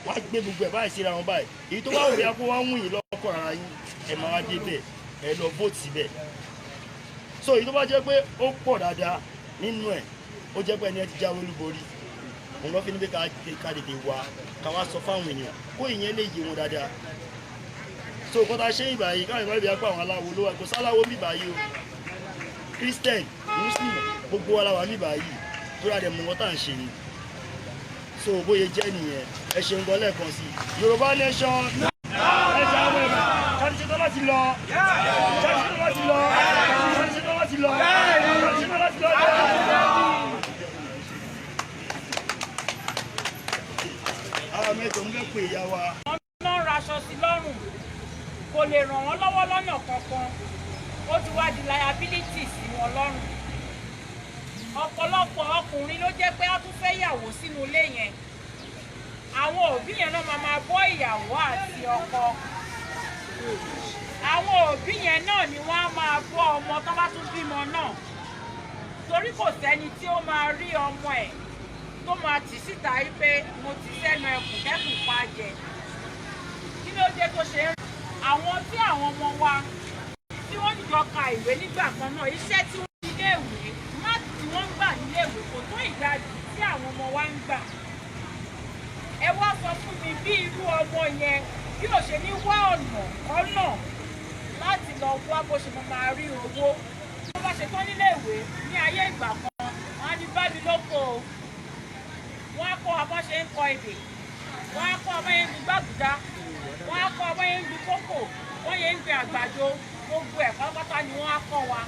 wọ́n á gbé gbogbo ẹ̀ báyìí síra wọn báyìí èyí tó bá wù yá kó wá wù yín lọ́kọ̀ ara yín ẹ̀ máa wá débẹ̀ ẹ̀ lọ vote síbẹ̀ so èyí tó bá jẹ́ pé ó pọ̀ dáadáa nínú ẹ̀ ó jẹ́ pé ẹni ẹ ti jáwé olúborí òun lọ́ fi ní pé ká tètè wá ká wá sọ fáwọn èèyàn kó ìyẹn lè yé wọn dáadáa so nǹkan tá a ṣe ìgbà yìí káwọn ìgbà yìí pé àwọn aláwo ló wà kò sáláwo mi báyìí o Christian Muslim gbogbo aláwa mi báyìí tó rà dẹ̀ mọ̀ wọ́n tá à ń ṣe ni so bóyá jẹ́ nìyẹn ẹ ṣeun gan lẹ́ẹ̀kan sí Yorùbá nation ẹ ṣe àwọn ẹ̀rọ ṣáàtì ṣetán láti lọ ṣáàtì ṣetán láti lọ ṣáàtì ṣetán láti lọ ṣáàtì ṣetán láti lọ. àwọn mẹ́tò ń fẹ́ pè ìyá wa. wọ́n náà raṣọ sí lọ́rùn kò lè ràn wọ́n lọ́wọ́ lọ́nà kankan ó ti wá di liability sí wọn lọ́rùn. ọ̀pọ̀lọpọ̀ ọkùnrin ló jẹ́ pé wọ́n tún fẹ́ yàwó sínú ilé yẹn àwọn òbí yẹn náà máa bọ́ ìyàwó àti ọkọ àwọn òbí yẹn náà ni wọ́n á máa bọ́ ọmọ tó bá tún bímọ náà torí kò sẹ́ni tí ó máa rí ọmọ ẹ̀ tó máa tì síta yìí pé mo ti sẹ́nu ẹkùn kẹ́kùn pa jẹ kí ló dé tó ṣe ń àwọn tí àwọn ọmọ wa tí wọ́n jọ ka ìwé nígbà kan náà iṣẹ́ tí wọ́n nílé ìwé máàkì tí wọ́n ń gbà nílé ìwé kò tó ìdajì tí àwọn ọmọ wa ń gbà ẹ wá sọ fún mi bí irú ọmọ yẹn bí ò ṣe ní wá ọ̀nà láti lọ wá bó ṣe máa rí owó tó bá ṣe tán nílé ìwé ní ayé ìgbà kan wọ́n á ní bá mi lóko wọ́n á kọ́ ọmọ ṣe ń kọ èdè wọ́n á kọ́ ọmọ yẹn ń gbin gbàgùdá wọ́n á kọ́ ọmọ yẹn ń gbin kókò wọ́n yẹn ń gbin àgbàdo gbogbo ẹ̀ pátápátá ni wọ́n á kọ́ wa.